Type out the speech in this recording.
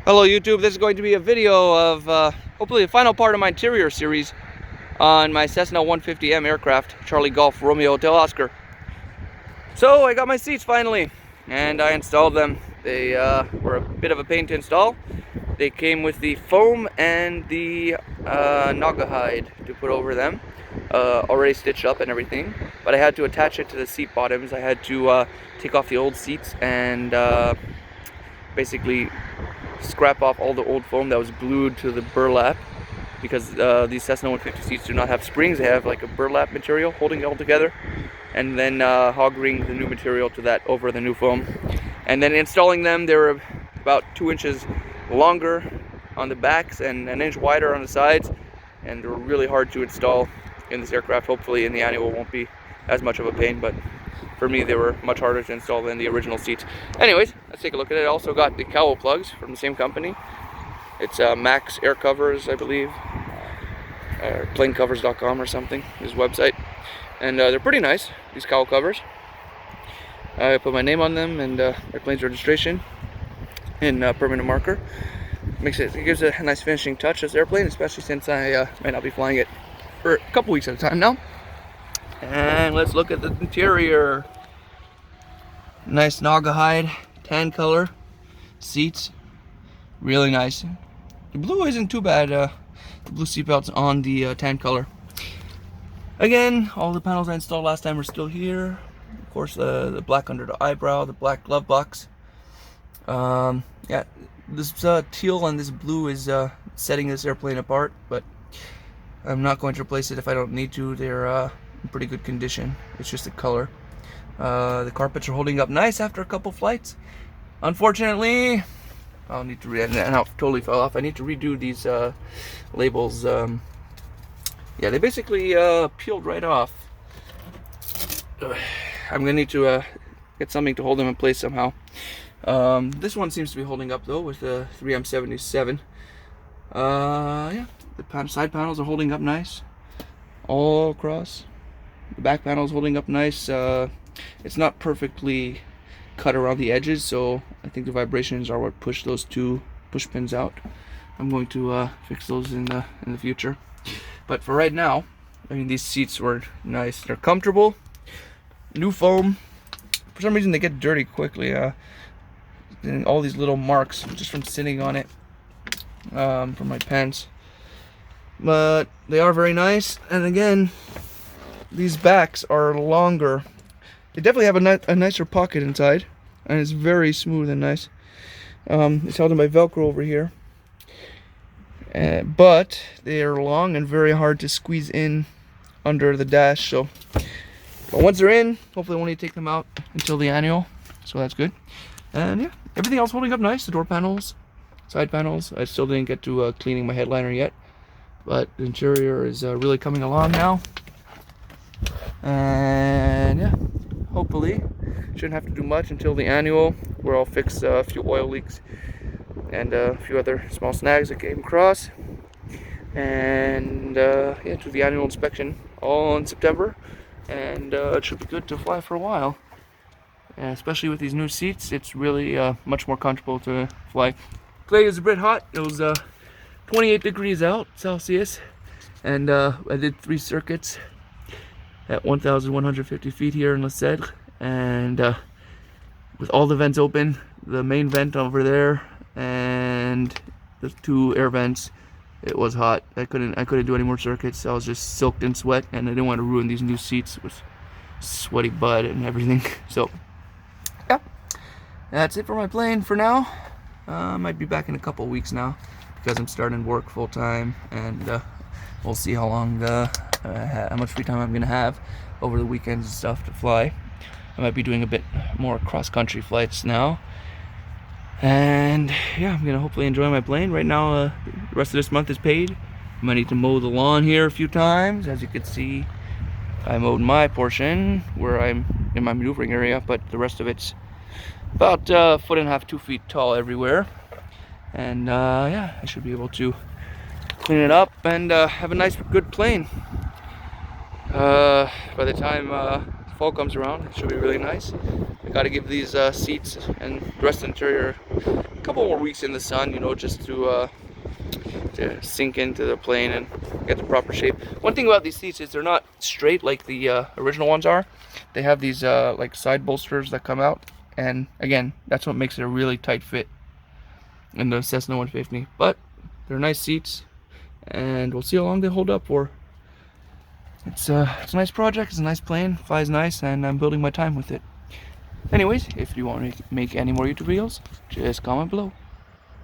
Hello YouTube, this is going to be a video of hopefully the final part of my interior series on my Cessna 150M aircraft, Charlie Golf Romeo Hotel Oscar. So I got my seats finally, and I installed them. They were a bit of a pain to install. They came with the foam and the naga hide to put over them, already stitched up and everything, but I had to attach it to the seat bottoms. I had to take off the old seats and basically scrap off all the old foam that was glued to the burlap, because these Cessna 150 seats do not have springs. They have like a burlap material holding it all together, and then hog ring the new material to that over the new foam. And then installing them, they were about 2 inches longer on the backs and an inch wider on the sides, and they were really hard to install in this aircraft. Hopefully in the annual won't be as much of a pain, but for me they were much harder to install than the original seats. Anyways, let's take a look at it. I also got the cowl plugs from the same company. It's Max Air Covers, I believe, or planecovers.com or something, his website. And they're pretty nice, these cowl covers. I put my name on them and airplane's registration in permanent marker. It gives a nice finishing touch, this airplane, especially since I might not be flying it for a couple weeks at a time now. And let's look at the interior. Nice naga hide, tan color seats, really nice. The blue isn't too bad. The blue seat belts on the tan color. Again, all the panels I installed last time are still here. Of course, the black under the eyebrow, the black glove box. Yeah, this teal and this blue is setting this airplane apart, but I'm not going to replace it if I don't need to. They're in pretty good condition. It's just the color. The carpets are holding up nice after a couple flights. Unfortunately, I'll need to now totally fell off. I need to redo these labels. Yeah, they basically peeled right off. I'm gonna need to get something to hold them in place somehow. This one seems to be holding up though with the 3M77. Yeah, the side panels are holding up nice all across. The back panel is holding up nice. It's not perfectly cut around the edges, so I think the vibrations are what push those two push pins out. I'm going to fix those in the future. But for right now, I mean, these seats were nice. They're comfortable. New foam. For some reason, they get dirty quickly. And all these little marks just from sitting on it from my pants. But they are very nice. And again, these backs are longer. They definitely have a nicer pocket inside, and it's very smooth and nice. It's held in by Velcro over here, but they are long and very hard to squeeze in under the dash. So, but once they're in, hopefully I won't need to take them out until the annual, so that's good. And yeah, everything else holding up nice. The door panels, side panels. I still didn't get to cleaning my headliner yet, but the interior is really coming along now. And yeah, hopefully shouldn't have to do much until the annual, where I'll fix a few oil leaks and a few other small snags that came across. And yeah, to the annual inspection all in September, and it should be good to fly for a while. And especially with these new seats, it's really much more comfortable to fly. Today is a bit hot. It was 28 degrees out Celsius, and I did 3 circuits at 1,150 feet here in La Cèdre, and with all the vents open, the main vent over there and the 2 air vents, it was hot. I couldn't do any more circuits. I was just soaked in sweat, and I didn't want to ruin these new seats with sweaty butt and everything. So yeah, that's it for my plane for now. I might be back in a couple weeks now, because I'm starting work full time, and we'll see how long how much free time I'm gonna have over the weekends and stuff to fly. I might be doing a bit more cross-country flights now, and yeah, I'm gonna hopefully enjoy my plane. Right now, the rest of this month is paid. I might need to mow the lawn here a few times. As you can see, I mowed my portion where I'm in my maneuvering area, but the rest of it's about 1.5 foot, 2 feet tall everywhere. And yeah, I should be able to clean it up and have a nice, good plane. By the time fall comes around, it should be really nice. I got to give these seats and the rest of the interior a couple more weeks in the sun, you know, just to sink into the plane and get the proper shape. One thing about these seats is they're not straight like the original ones are. They have these like side bolsters that come out, and again, that's what makes it a really tight fit in the Cessna 150. But they're nice seats, and we'll see how long they hold up for. It's a nice project, it's a nice plane, flies nice, and I'm building my time with it. Anyways, if you want to make any more YouTube videos, just comment below.